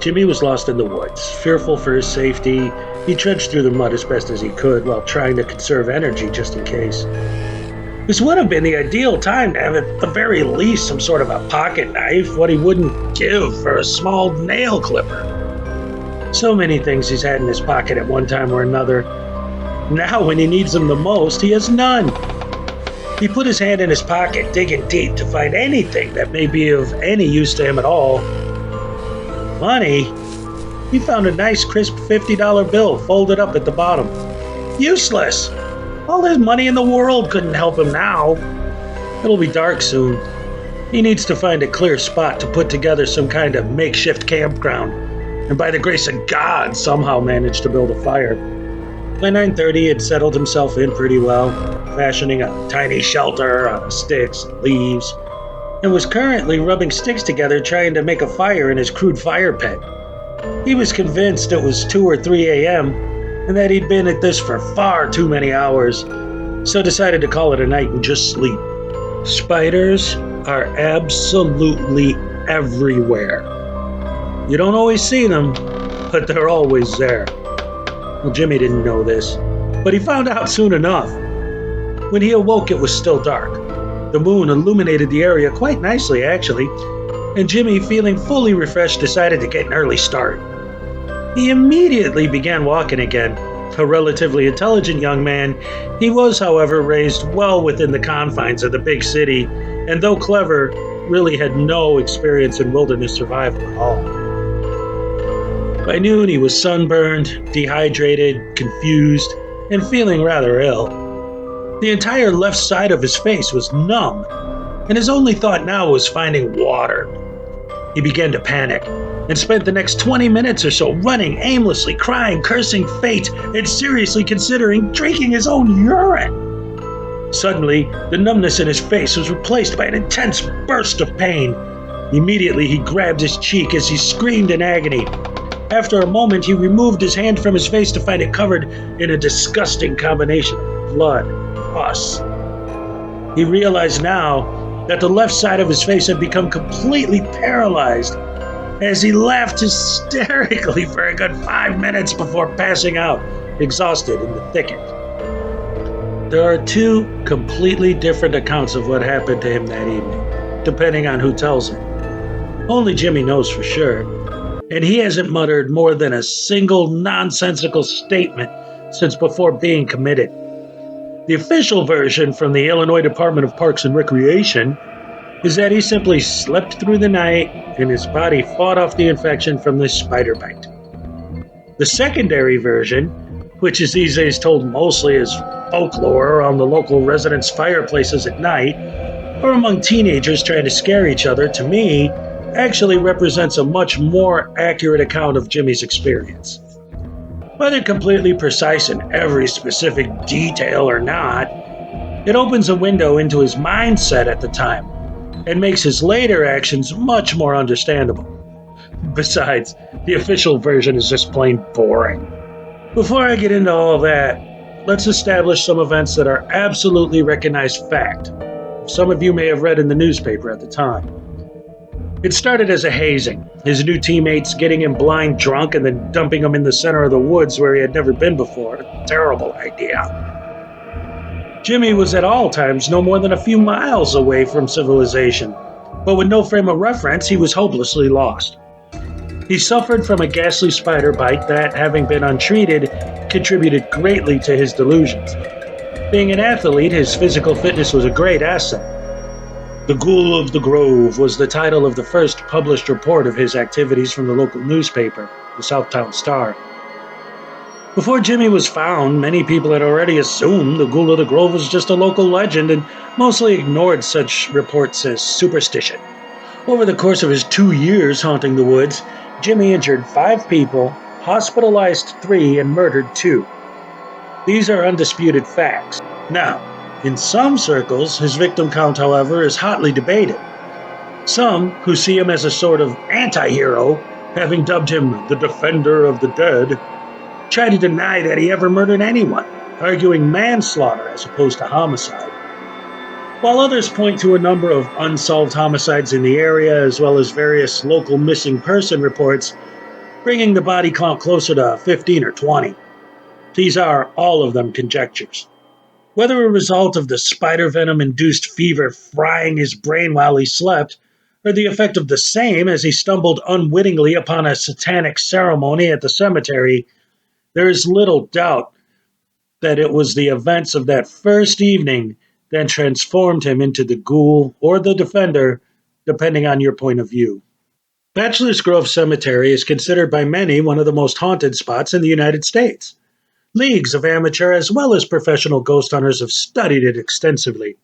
Jimmy was lost in the woods. Fearful for his safety, he trudged through the mud as best as he could while trying to conserve energy just in case. This would have been the ideal time to have at the very least some sort of a pocket knife, what he wouldn't give for a small nail clipper. So many things he's had in his pocket at one time or another. Now when he needs them the most, he has none. He put his hand in his pocket, digging deep to find anything that may be of any use to him at all. Money? He found a nice crisp $50 bill folded up at the bottom. Useless! All his money in the world couldn't help him now. It'll be dark soon. He needs to find a clear spot to put together some kind of makeshift campground, and by the grace of God, somehow managed to build a fire. By 9:30, he had settled himself in pretty well, fashioning a tiny shelter out of sticks and leaves, and was currently rubbing sticks together trying to make a fire in his crude fire pit. He was convinced it was 2 or 3 a.m., and that he'd been at this for far too many hours, so decided to call it a night and just sleep. Spiders are absolutely everywhere. You don't always see them, but they're always there. Well, Jimmy didn't know this, but he found out soon enough. When he awoke, it was still dark. The moon illuminated the area quite nicely, actually, and Jimmy, feeling fully refreshed, decided to get an early start. He immediately began walking again. A relatively intelligent young man, he was, however, raised well within the confines of the big city, and though clever, really had no experience in wilderness survival at all. By noon, he was sunburned, dehydrated, confused, and feeling rather ill. The entire left side of his face was numb, and his only thought now was finding water. He began to panic, and spent the next 20 minutes or so running aimlessly, crying, cursing fate, and seriously considering drinking his own urine. Suddenly, the numbness in his face was replaced by an intense burst of pain. Immediately, he grabbed his cheek as he screamed in agony. After a moment, he removed his hand from his face to find it covered in a disgusting combination of blood and pus. He realized now that the left side of his face had become completely paralyzed, as he laughed hysterically for a good 5 minutes before passing out, exhausted in the thicket. There are 2 completely different accounts of what happened to him that evening, depending on who tells it. Only Jimmy knows for sure, and he hasn't muttered more than a single nonsensical statement since before being committed. The official version from the Illinois Department of Parks and Recreation is that he simply slept through the night and his body fought off the infection from this spider bite. The secondary version, which is these days told mostly as folklore around the local residents' fireplaces at night, or among teenagers trying to scare each other, to me, actually represents a much more accurate account of Jimmy's experience. Whether completely precise in every specific detail or not, it opens a window into his mindset at the time, and makes his later actions much more understandable. Besides, the official version is just plain boring. Before I get into all that, let's establish some events that are absolutely recognized fact. Some of you may have read in the newspaper at the time. It started as a hazing, his new teammates getting him blind drunk and then dumping him in the center of the woods where he had never been before. A terrible idea. Jimmy was at all times no more than a few miles away from civilization, but with no frame of reference, he was hopelessly lost. He suffered from a ghastly spider bite that, having been untreated, contributed greatly to his delusions. Being an athlete, his physical fitness was a great asset. The Ghoul of the Grove was the title of the first published report of his activities from the local newspaper, the Southtown Star. Before Jimmy was found, many people had already assumed the Ghoul of the Grove was just a local legend and mostly ignored such reports as superstition. Over the course of his 2 years haunting the woods, Jimmy injured 5 people, hospitalized 3, and murdered 2. These are undisputed facts. Now, in some circles, his victim count, however, is hotly debated. Some, who see him as a sort of anti-hero, having dubbed him the Defender of the Dead, try to deny that he ever murdered anyone, arguing manslaughter as opposed to homicide. While others point to a number of unsolved homicides in the area, as well as various local missing person reports, bringing the body count closer to 15 or 20. These are, all of them, conjectures. Whether a result of the spider venom induced fever frying his brain while he slept, or the effect of the same as he stumbled unwittingly upon a satanic ceremony at the cemetery, there is little doubt that it was the events of that first evening that transformed him into the ghoul or the defender, depending on your point of view. Bachelor's Grove Cemetery is considered by many one of the most haunted spots in the United States. Leagues of amateur as well as professional ghost hunters have studied it extensively,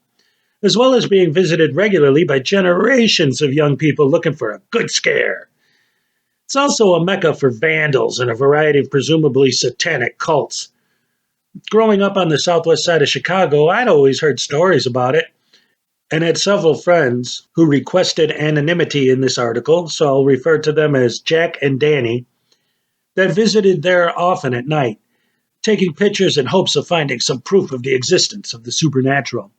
as well as being visited regularly by generations of young people looking for a good scare. It's also a mecca for vandals and a variety of presumably satanic cults. Growing up on the southwest side of Chicago, I'd always heard stories about it and had several friends who requested anonymity in this article, so I'll refer to them as Jack and Danny, that visited there often at night, taking pictures in hopes of finding some proof of the existence of the supernatural.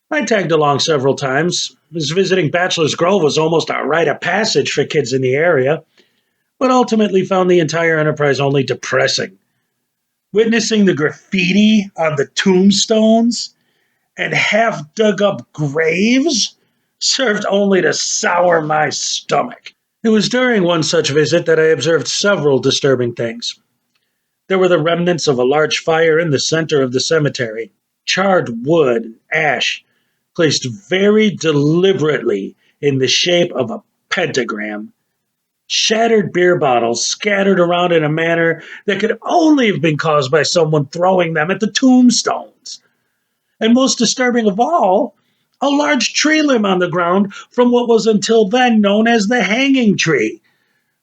I tagged along several times, as visiting Bachelor's Grove was almost a rite of passage for kids in the area, but ultimately found the entire enterprise only depressing. Witnessing the graffiti on the tombstones and half dug up graves served only to sour my stomach. It was during one such visit that I observed several disturbing things. There were the remnants of a large fire in the center of the cemetery, charred wood and ash placed very deliberately in the shape of a pentagram, shattered beer bottles scattered around in a manner that could only have been caused by someone throwing them at the tombstones. And most disturbing of all, a large tree limb on the ground from what was until then known as the hanging tree.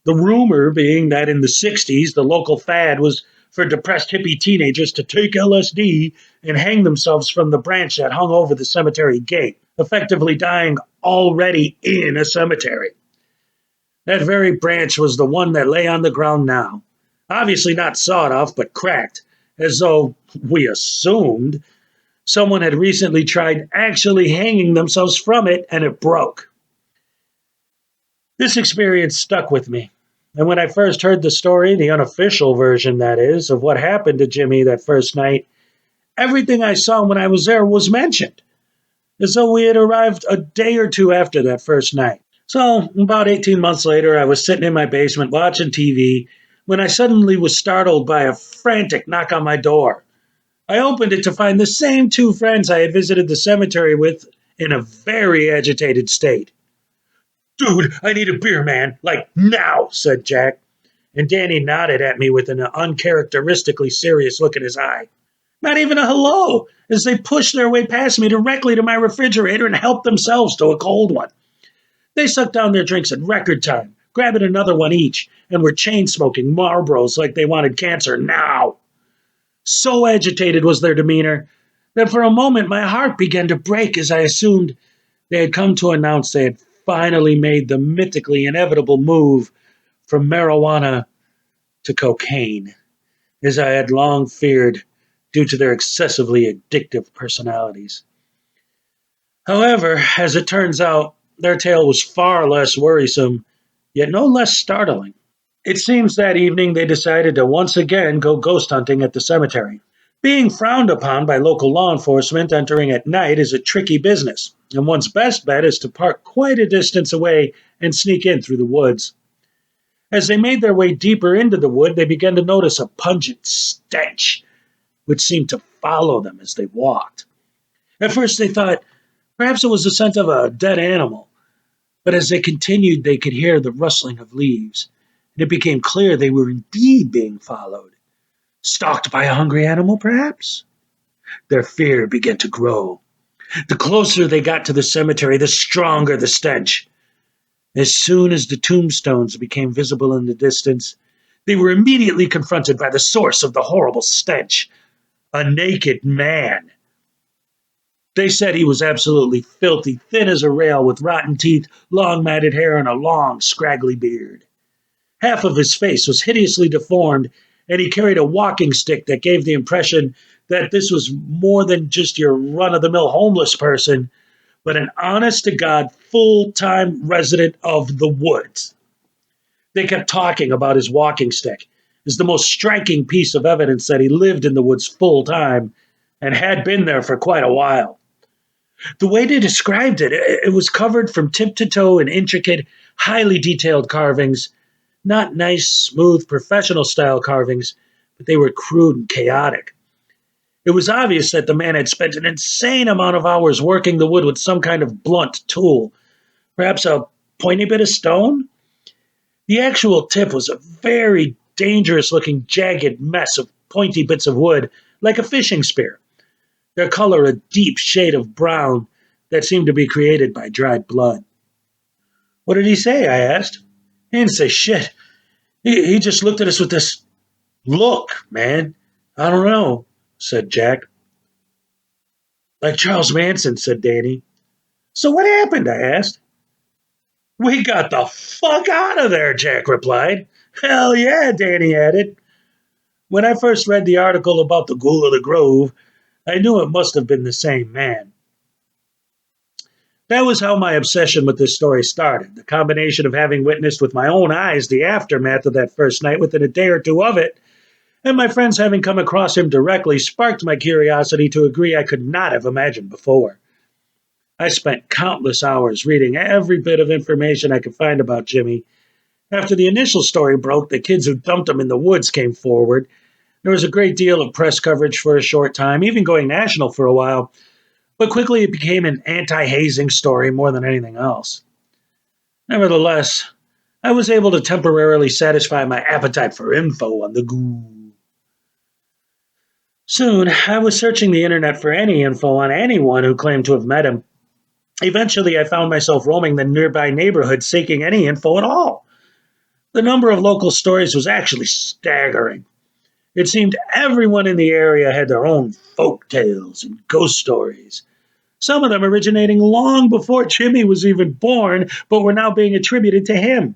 The rumor being that in the 60s, the local fad was for depressed hippie teenagers to take LSD and hang themselves from the branch that hung over the cemetery gate, effectively dying already in a cemetery. That very branch was the one that lay on the ground now, obviously not sawed off but cracked, as though, we assumed, someone had recently tried actually hanging themselves from it and it broke. This experience stuck with me. And when I first heard the story, the unofficial version, that is, of what happened to Jimmy that first night, everything I saw when I was there was mentioned, as though we had arrived a day or two after that first night. So, about 18 months later, I was sitting in my basement watching TV when I suddenly was startled by a frantic knock on my door. I opened it to find the same two friends I had visited the cemetery with in a very agitated state. "Dude, I need a beer, man. Like, now," said Jack. And Danny nodded at me with an uncharacteristically serious look in his eye. Not even a hello, as they pushed their way past me directly to my refrigerator and helped themselves to a cold one. They sucked down their drinks in record time, grabbing another one each, and were chain-smoking Marlboros like they wanted cancer now. So agitated was their demeanor that for a moment my heart began to break as I assumed they had come to announce they had finally made the mythically inevitable move from marijuana to cocaine, as I had long feared due to their excessively addictive personalities. However, as it turns out, their tale was far less worrisome, yet no less startling. It seems that evening they decided to once again go ghost hunting at the cemetery. Being frowned upon by local law enforcement, entering at night is a tricky business, and one's best bet is to park quite a distance away and sneak in through the woods. As they made their way deeper into the wood, they began to notice a pungent stench, which seemed to follow them as they walked. At first they thought perhaps it was the scent of a dead animal, but as they continued, they could hear the rustling of leaves, and it became clear they were indeed being followed. Stalked by a hungry animal, perhaps? Their fear began to grow. The closer they got to the cemetery, the stronger the stench. As soon as the tombstones became visible in the distance, they were immediately confronted by the source of the horrible stench, a naked man. They said he was absolutely filthy, thin as a rail, with rotten teeth, long matted hair, and a long, scraggly beard. Half of his face was hideously deformed, and he carried a walking stick that gave the impression that this was more than just your run-of-the-mill homeless person, but an honest-to-God, full-time resident of the woods. They kept talking about his walking stick as the most striking piece of evidence that he lived in the woods full time and had been there for quite a while. The way they described it was covered from tip to toe in intricate, highly detailed carvings, not nice, smooth, professional style carvings, but they were crude and chaotic. It was obvious that the man had spent an insane amount of hours working the wood with some kind of blunt tool, perhaps a pointy bit of stone. The actual tip was a very dangerous looking, jagged mess of pointy bits of wood, like a fishing spear, their color a deep shade of brown that seemed to be created by dried blood. What did he say? I asked. He didn't say shit. He just looked at us with this look, man. I don't know, said Jack. Like Charles Manson, said Danny. So what happened? I asked. We got the fuck out of there, Jack replied. Hell yeah, Danny added. When I first read the article about the Ghoul of the Grove, I knew it must have been the same man. That was how my obsession with this story started. The combination of having witnessed with my own eyes the aftermath of that first night within a day or two of it, and my friends having come across him directly sparked my curiosity to a degree I could not have imagined before. I spent countless hours reading every bit of information I could find about Jimmy. After the initial story broke, the kids who dumped him in the woods came forward. There was a great deal of press coverage for a short time, even going national for a while, but quickly it became an anti-hazing story more than anything else. Nevertheless, I was able to temporarily satisfy my appetite for info on the ghoul. Soon, I was searching the internet for any info on anyone who claimed to have met him. Eventually, I found myself roaming the nearby neighborhood seeking any info at all. The number of local stories was actually staggering. It seemed everyone in the area had their own folk tales and ghost stories, some of them originating long before Jimmy was even born, but were now being attributed to him.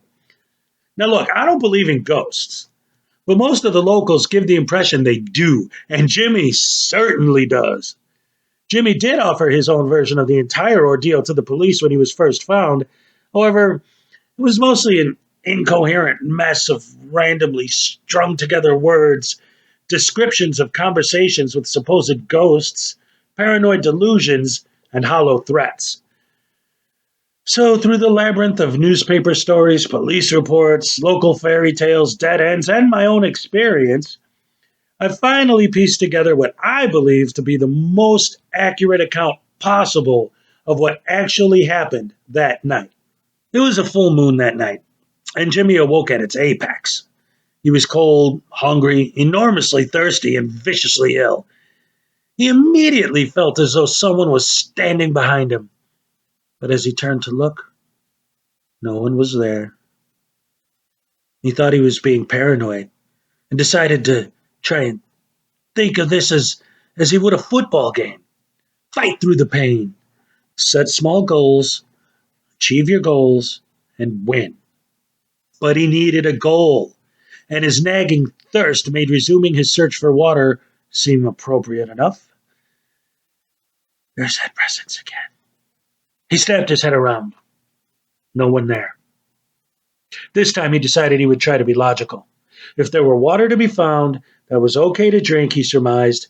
Now look, I don't believe in ghosts, but most of the locals give the impression they do, and Jimmy certainly does. Jimmy did offer his own version of the entire ordeal to the police when he was first found. However, it was mostly an incoherent mess of randomly strung together words, descriptions of conversations with supposed ghosts, paranoid delusions, and hollow threats. So, through the labyrinth of newspaper stories, police reports, local fairy tales, dead ends, and my own experience, I finally pieced together what I believe to be the most accurate account possible of what actually happened that night. It was a full moon that night, and Jimmy awoke at its apex. He was cold, hungry, enormously thirsty, and viciously ill. He immediately felt as though someone was standing behind him. But as he turned to look, no one was there. He thought he was being paranoid and decided to try and think of this as he would a football game. Fight through the pain. Set small goals, achieve your goals, and win. But he needed a goal, and his nagging thirst made resuming his search for water seem appropriate enough. There's that presence again. He snapped his head around. No one there. This time he decided he would try to be logical. If there were water to be found that was okay to drink, he surmised,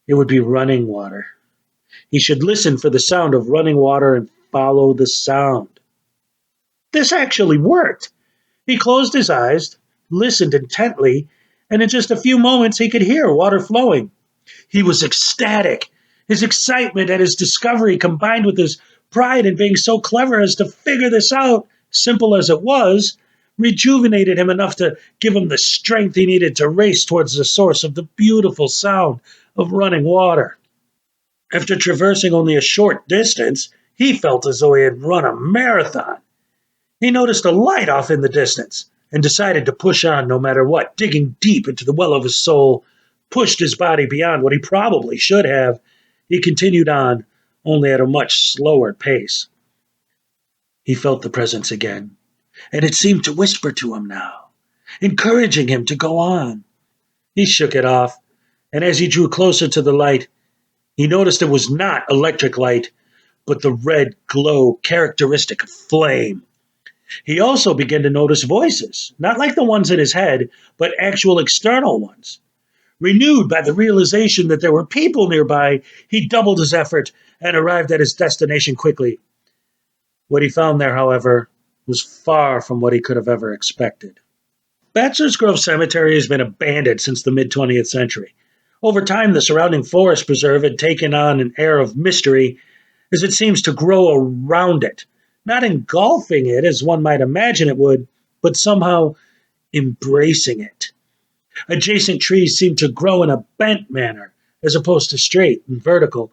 it would be running water. He should listen for the sound of running water and follow the sound. This actually worked. He closed his eyes, listened intently, and in just a few moments he could hear water flowing. He was ecstatic. His excitement at his discovery combined with his pride in being so clever as to figure this out, simple as it was, rejuvenated him enough to give him the strength he needed to race towards the source of the beautiful sound of running water. After traversing only a short distance, he felt as though he had run a marathon. He noticed a light off in the distance and decided to push on no matter what, digging deep into the well of his soul, pushed his body beyond what he probably should have. He continued on, only at a much slower pace. He felt the presence again, and it seemed to whisper to him now, encouraging him to go on. He shook it off, and as he drew closer to the light, he noticed it was not electric light, but the red glow characteristic of flame. He also began to notice voices, not like the ones in his head, but actual external ones. Renewed by the realization that there were people nearby, he doubled his effort and arrived at his destination quickly. What he found there, however, was far from what he could have ever expected. Bachelor's Grove Cemetery has been abandoned since the mid 20th century. Over time, the surrounding forest preserve had taken on an air of mystery as it seems to grow around it, not engulfing it as one might imagine it would, but somehow embracing it. Adjacent trees seem to grow in a bent manner as opposed to straight and vertical,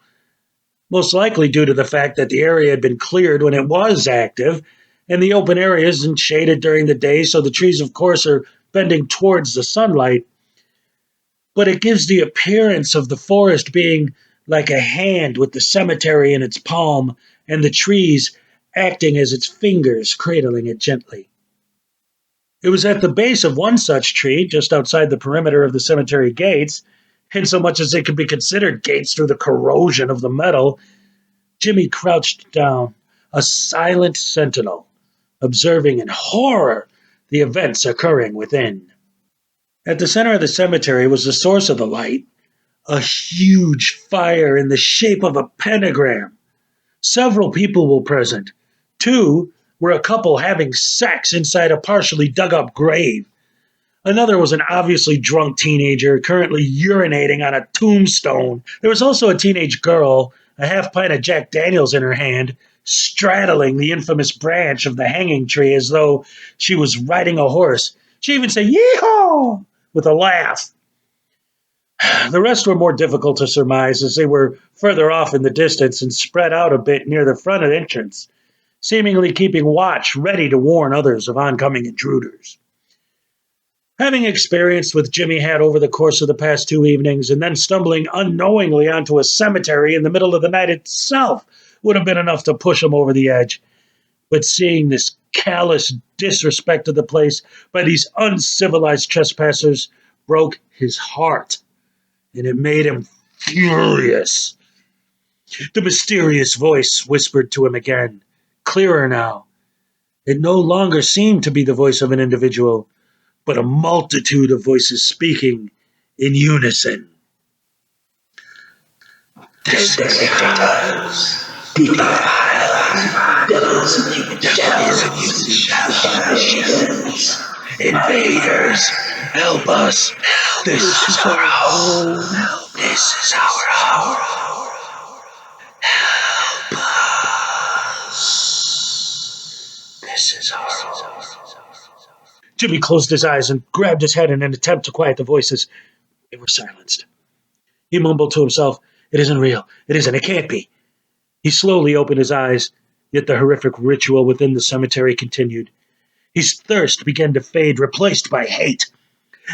most likely due to the fact that the area had been cleared when it was active, and the open area isn't shaded during the day, so the trees, of course, are bending towards the sunlight. But it gives the appearance of the forest being like a hand with the cemetery in its palm and the trees acting as its fingers, cradling it gently. It was at the base of one such tree, just outside the perimeter of the cemetery gates, insomuch as they could be considered gates through the corrosion of the metal. Jimmy crouched down, a silent sentinel, observing in horror the events occurring within. At the center of the cemetery was the source of the light, a huge fire in the shape of a pentagram. Several people were present. Two were a couple having sex inside a partially dug up grave. Another was an obviously drunk teenager currently urinating on a tombstone. There was also a teenage girl, a half pint of Jack Daniels in her hand, straddling the infamous branch of the hanging tree as though she was riding a horse. She even said, "Yeehaw!" with a laugh. The rest were more difficult to surmise as they were further off in the distance and spread out a bit near the front entrance, seemingly keeping watch, ready to warn others of oncoming intruders. Having experienced what Jimmy had over the course of the past 2 evenings, and then stumbling unknowingly onto a cemetery in the middle of the night itself would have been enough to push him over the edge. But seeing this callous disrespect of the place by these uncivilized trespassers broke his heart, and it made him furious. The mysterious voice whispered to him again, clearer now. It no longer seemed to be the voice of an individual, but a multitude of voices speaking in unison. This is devils and human shells. Invaders, help us. This is our home. This is our home. Help us. This is our home. Jimmy closed his eyes and grabbed his head in an attempt to quiet the voices. They were silenced. He mumbled to himself, "It isn't real. It isn't. It can't be." He slowly opened his eyes, yet the horrific ritual within the cemetery continued. His thirst began to fade, replaced by hate.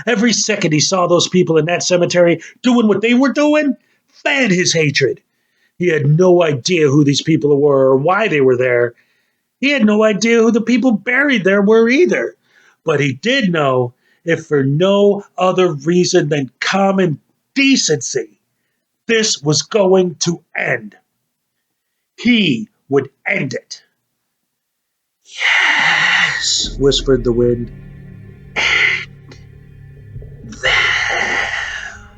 Every second he saw those people in that cemetery doing what they were doing fed his hatred. He had no idea who these people were or why they were there. He had no idea who the people buried there were either. But he did know, if for no other reason than common decency, this was going to end. He would end it. "Yes," whispered the wind. "End them."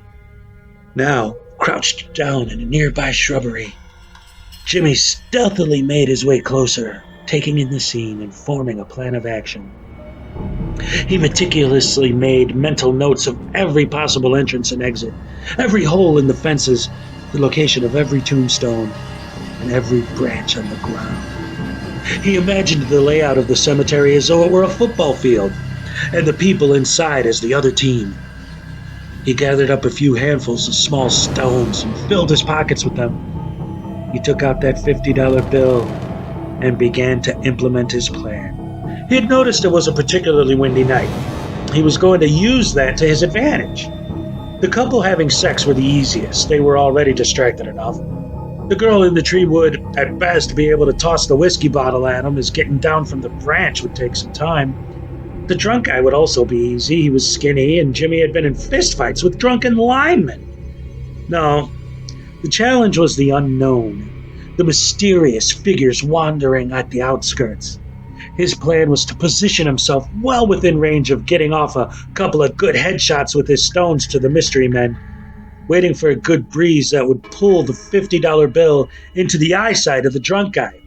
Now, crouched down in a nearby shrubbery, Jimmy stealthily made his way closer, taking in the scene and forming a plan of action. He meticulously made mental notes of every possible entrance and exit, every hole in the fences, the location of every tombstone, and every branch on the ground. He imagined the layout of the cemetery as though it were a football field, and the people inside as the other team. He gathered up a few handfuls of small stones and filled his pockets with them. He took out that $50 bill and began to implement his plan. He had noticed it was a particularly windy night. He was going to use that to his advantage. The couple having sex were the easiest. They were already distracted enough. The girl in the tree would, at best, be able to toss the whiskey bottle at him, as getting down from the branch would take some time. The drunk guy would also be easy. He was skinny, and Jimmy had been in fistfights with drunken linemen. No, the challenge was the unknown, the mysterious figures wandering at the outskirts. His plan was to position himself well within range of getting off a couple of good headshots with his stones to the mystery men, waiting for a good breeze that would pull the $50 bill into the eyesight of the drunk guy.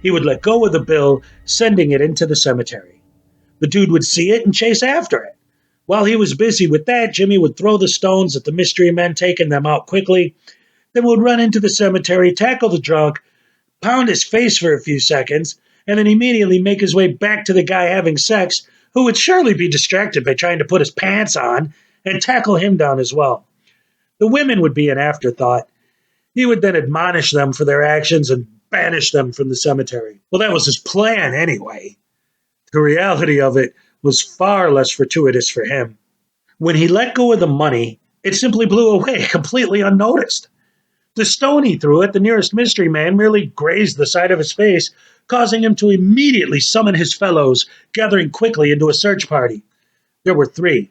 He would let go of the bill, sending it into the cemetery. The dude would see it and chase after it. While he was busy with that, Jimmy would throw the stones at the mystery men, taking them out quickly, then would run into the cemetery, tackle the drunk, pound his face for a few seconds, and then immediately make his way back to the guy having sex, who would surely be distracted by trying to put his pants on, and tackle him down as well. The women would be an afterthought. He would then admonish them for their actions and banish them from the cemetery. Well, that was his plan anyway. The reality of it was far less fortuitous for him. When he let go of the money, it simply blew away completely unnoticed. The stone he threw at the nearest mystery man merely grazed the side of his face, causing him to immediately summon his fellows, gathering quickly into a search party. There were 3.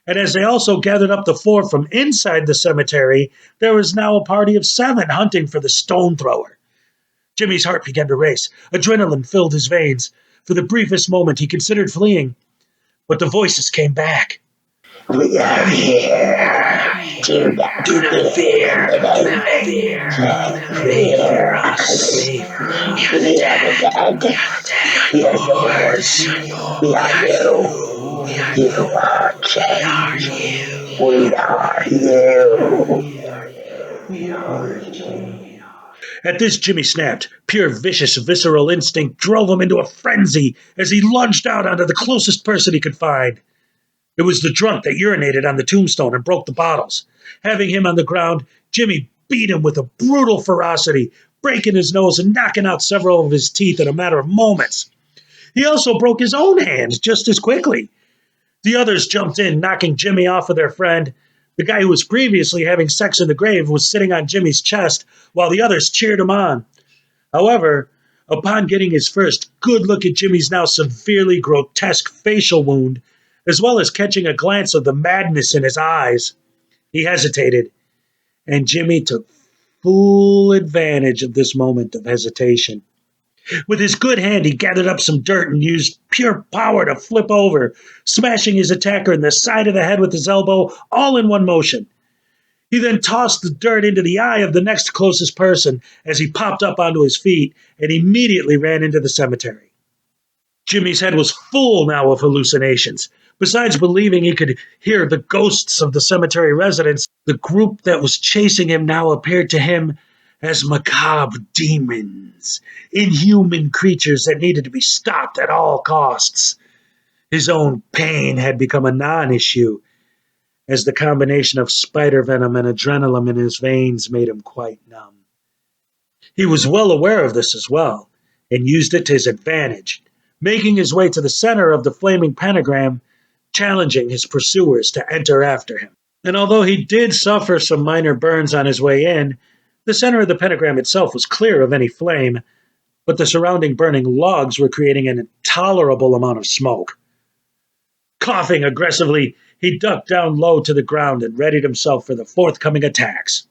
And as they also gathered up the 4 from inside the cemetery, there was now a party of 7 hunting for the stone thrower. Jimmy's heart began to race. Adrenaline filled his veins. For the briefest moment, he considered fleeing, but the voices came back. We are here. Do not fear. Do not fear. Pray for us. We are the dead. We are yours. We are you. You are change. We are you. We are you. At this, Jimmy snapped. Pure, vicious, visceral instinct drove him into a frenzy as he lunged out onto the closest person he could find. It was the drunk that urinated on the tombstone and broke the bottles. Having him on the ground, Jimmy beat him with a brutal ferocity, breaking his nose and knocking out several of his teeth in a matter of moments. He also broke his own hands just as quickly. The others jumped in, knocking Jimmy off of their friend. The guy who was previously having sex in the grave was sitting on Jimmy's chest, while the others cheered him on. However, upon getting his first good look at Jimmy's now severely grotesque facial wound, as well as catching a glance of the madness in his eyes, he hesitated, and Jimmy took full advantage of this moment of hesitation. With his good hand, he gathered up some dirt and used pure power to flip over, smashing his attacker in the side of the head with his elbow, all in one motion. He then tossed the dirt into the eye of the next closest person as he popped up onto his feet and immediately ran into the cemetery. Jimmy's head was full now of hallucinations. Besides believing he could hear the ghosts of the cemetery residents, the group that was chasing him now appeared to him as macabre demons, inhuman creatures that needed to be stopped at all costs. His own pain had become a non-issue, as the combination of spider venom and adrenaline in his veins made him quite numb. He was well aware of this as well, and used it to his advantage, making his way to the center of the flaming pentagram, challenging his pursuers to enter after him. And although he did suffer some minor burns on his way in, the center of the pentagram itself was clear of any flame, but the surrounding burning logs were creating an intolerable amount of smoke. Coughing aggressively, he ducked down low to the ground and readied himself for the forthcoming attacks.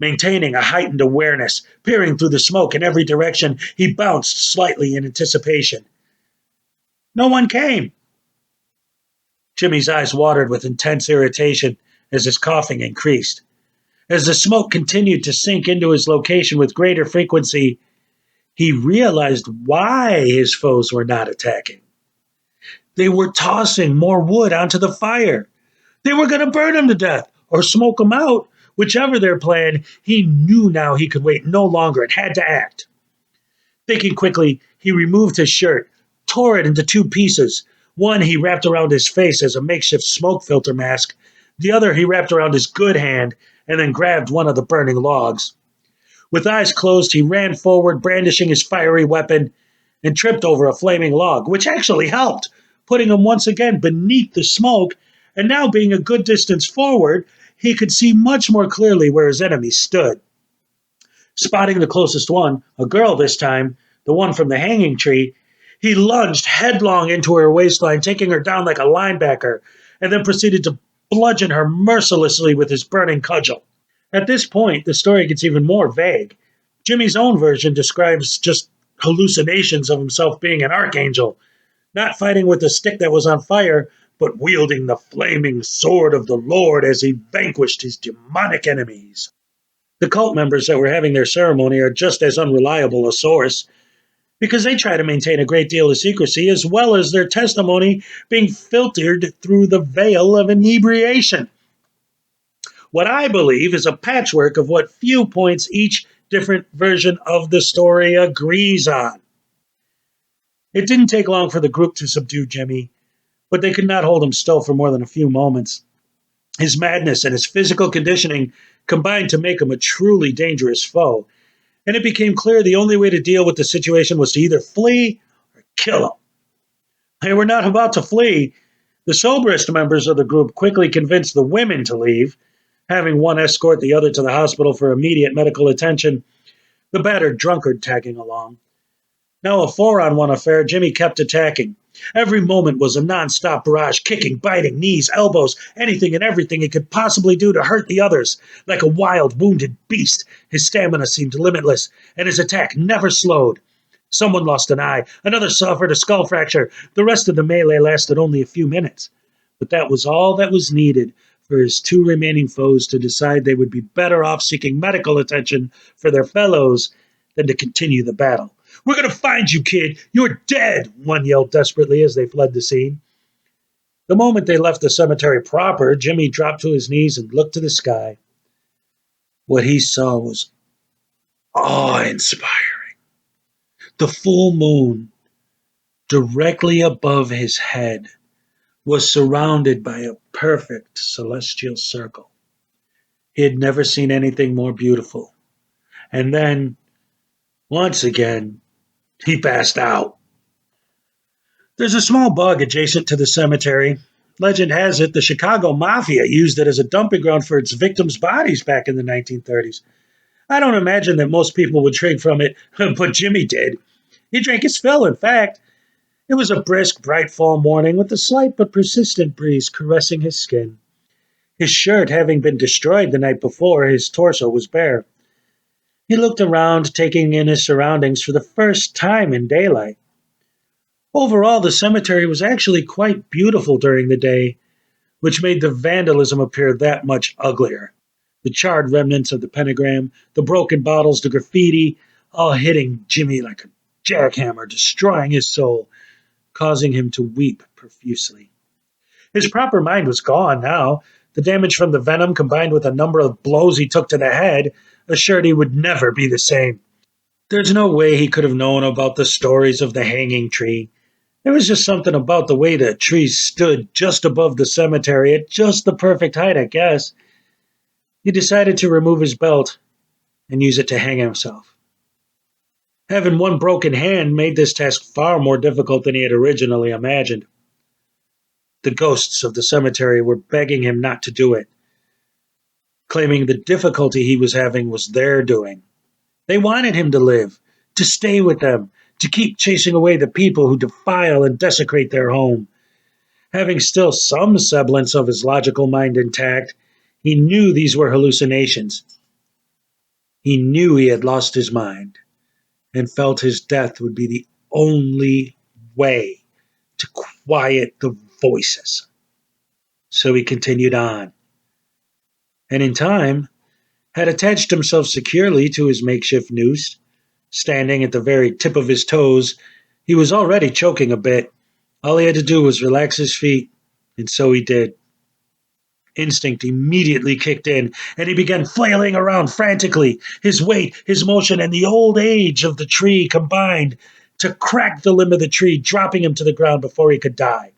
Maintaining a heightened awareness, peering through the smoke in every direction, he bounced slightly in anticipation. No one came. Jimmy's eyes watered with intense irritation as his coughing increased. As the smoke continued to sink into his location with greater frequency, he realized why his foes were not attacking. They were tossing more wood onto the fire. They were going to burn him to death or smoke him out. Whichever their plan, he knew now he could wait no longer and had to act. Thinking quickly, he removed his shirt, tore it into 2 pieces. One he wrapped around his face as a makeshift smoke filter mask. The other he wrapped around his good hand and then grabbed one of the burning logs. With eyes closed, he ran forward, brandishing his fiery weapon, and tripped over a flaming log, which actually helped, putting him once again beneath the smoke, and now being a good distance forward, he could see much more clearly where his enemies stood. Spotting the closest one, a girl this time, the one from the hanging tree, he lunged headlong into her waistline, taking her down like a linebacker, and then proceeded to bludgeon her mercilessly with his burning cudgel. At this point, the story gets even more vague. Jimmy's own version describes just hallucinations of himself being an archangel, not fighting with the stick that was on fire, but wielding the flaming sword of the Lord as he vanquished his demonic enemies. The cult members that were having their ceremony are just as unreliable a source because they try to maintain a great deal of secrecy, as well as their testimony being filtered through the veil of inebriation. What I believe is a patchwork of what viewpoints each different version of the story agrees on. It didn't take long for the group to subdue Jimmy, but they could not hold him still for more than a few moments. His madness and his physical conditioning combined to make him a truly dangerous foe, and it became clear the only way to deal with the situation was to either flee or kill him. They were not about to flee. The soberest members of the group quickly convinced the women to leave, having one escort the other to the hospital for immediate medical attention, the battered drunkard tagging along. Now a four-on-one affair, Jimmy kept attacking. Every moment was a non-stop barrage, kicking, biting, knees, elbows, anything and everything he could possibly do to hurt the others. Like a wild, wounded beast, his stamina seemed limitless, and his attack never slowed. Someone lost an eye, another suffered a skull fracture. The rest of the melee lasted only a few minutes. But that was all that was needed for his two remaining foes to decide they would be better off seeking medical attention for their fellows than to continue the battle. "We're going to find you, kid. You're dead," one yelled desperately as they fled the scene. The moment they left the cemetery proper, Jimmy dropped to his knees and looked to the sky. What he saw was awe-inspiring. The full moon, directly above his head, was surrounded by a perfect celestial circle. He had never seen anything more beautiful. And then, once again, he passed out. There's a small bog adjacent to the cemetery. Legend has it the Chicago Mafia used it as a dumping ground for its victims' bodies back in the 1930s. I don't imagine that most people would drink from it, but Jimmy did. He drank his fill, in fact. It was a brisk, bright fall morning with a slight but persistent breeze caressing his skin. His shirt having been destroyed the night before, his torso was bare. He looked around, taking in his surroundings for the first time in daylight. Overall, the cemetery was actually quite beautiful during the day, which made the vandalism appear that much uglier. The charred remnants of the pentagram, the broken bottles, the graffiti, all hitting Jimmy like a jackhammer, destroying his soul, causing him to weep profusely. His proper mind was gone now. The damage from the venom, combined with a number of blows he took to the head, assured he would never be the same. There's no way he could have known about the stories of the hanging tree. There was just something about the way the tree stood just above the cemetery at just the perfect height, I guess. He decided to remove his belt and use it to hang himself. Having one broken hand made this task far more difficult than he had originally imagined. The ghosts of the cemetery were begging him not to do it, claiming the difficulty he was having was their doing. They wanted him to live, to stay with them, to keep chasing away the people who defile and desecrate their home. Having still some semblance of his logical mind intact, he knew these were hallucinations. He knew he had lost his mind and felt his death would be the only way to quiet the voices. So he continued on, and in time had attached himself securely to his makeshift noose. Standing at the very tip of his toes, he was already choking a bit. All he had to do was relax his feet, and so he did. Instinct immediately kicked in, and he began flailing around frantically. His weight, his motion, and the old age of the tree combined to crack the limb of the tree, dropping him to the ground before he could die.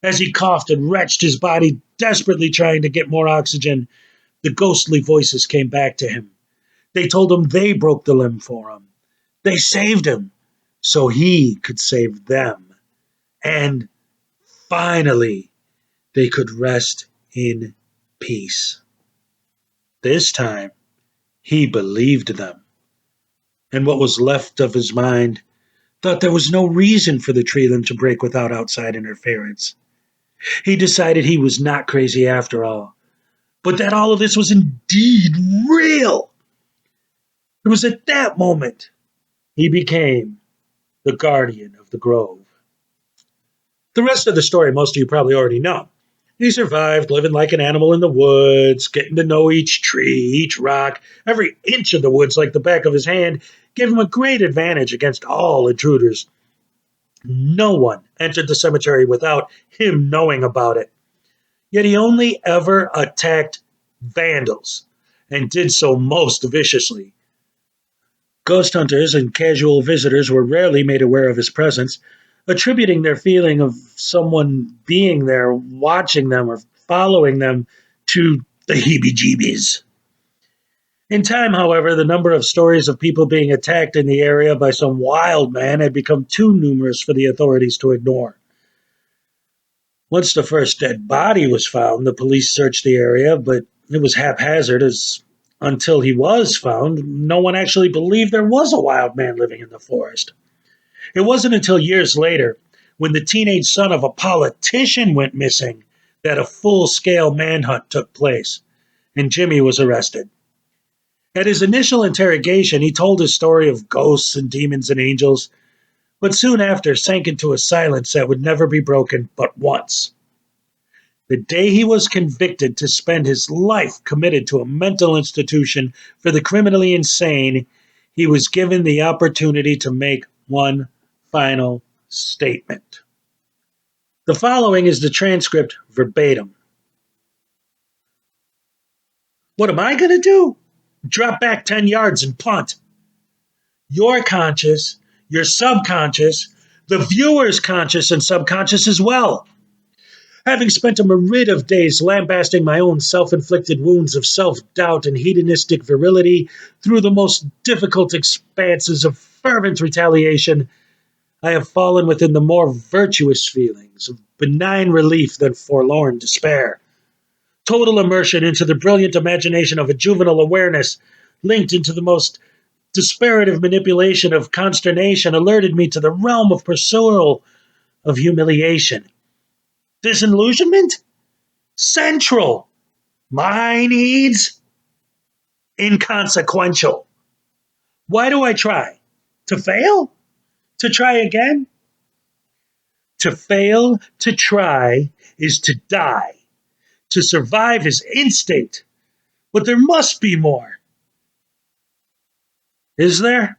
As he coughed and wrenched his body, desperately trying to get more oxygen, the ghostly voices came back to him. They told him they broke the limb for him. They saved him so he could save them. And finally, they could rest in peace. This time, he believed them. And what was left of his mind thought there was no reason for the tree limb to break without outside interference. He decided he was not crazy after all, but that all of this was indeed real. It was at that moment He became the guardian of the grove. The rest of the story, most of you probably already know. He survived, living like an animal in the woods, getting to know each tree, each rock, every inch of the woods like the back of his hand, gave him a great advantage against all intruders. No one entered the cemetery without him knowing about it. Yet he only ever attacked vandals, and did so most viciously. Ghost hunters and casual visitors were rarely made aware of his presence, attributing their feeling of someone being there, watching them, or following them to the heebie jeebies. In time, however, the number of stories of people being attacked in the area by some wild man had become too numerous for the authorities to ignore. Once the first dead body was found, the police searched the area, but it was haphazard as until he was found, no one actually believed there was a wild man living in the forest. It wasn't until years later, when the teenage son of a politician went missing, that a full-scale manhunt took place, and Jimmy was arrested. At his initial interrogation, he told his story of ghosts and demons and angels, but soon after sank into a silence that would never be broken but once. The day he was convicted to spend his life committed to a mental institution for the criminally insane, he was given the opportunity to make one final statement. The following is the transcript verbatim. What am I going to do? Drop back 10 yards and punt. Your conscious, your subconscious, the viewer's conscious and subconscious as well. Having spent a myriad of days lambasting my own self-inflicted wounds of self-doubt and hedonistic virility through the most difficult expanses of fervent retaliation, I have fallen within the more virtuous feelings of benign relief than forlorn despair. Total immersion into the brilliant imagination of a juvenile awareness linked into the most disparative manipulation of consternation alerted me to the realm of pursual of humiliation. Disillusionment? Central. My needs? Inconsequential. Why do I try? To fail? To try again? To fail, to try, is to die. To survive is instinct. But there must be more. Is there?